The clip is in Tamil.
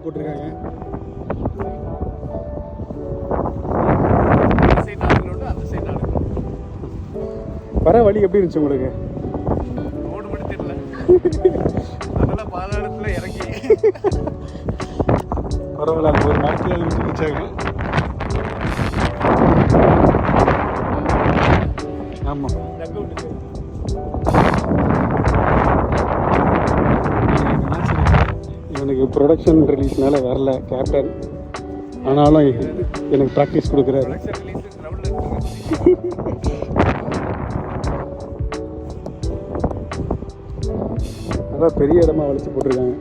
லெவலில் போட்டிருக்காங்க. வர வழி எப்படி இருந்துச்சு உங்களுக்கு? ரோடு மட்டும் தெரியல, அதெல்லாம் பாதாளத்தில் இறங்கி பரவாயில்ல. ஒரு நாட்கள் விட்டு வச்சாங்க. ஆமாம், இவனுக்கு ப்ரொடக்ஷன் ரிலீஸ்னால வரல கேப்டன். ஆனாலும் எனக்கு ப்ராக்டிஸ் கொடுக்குறாரு. அதான் பெரிய இடமா வளைச்சு போட்டிருக்காங்க.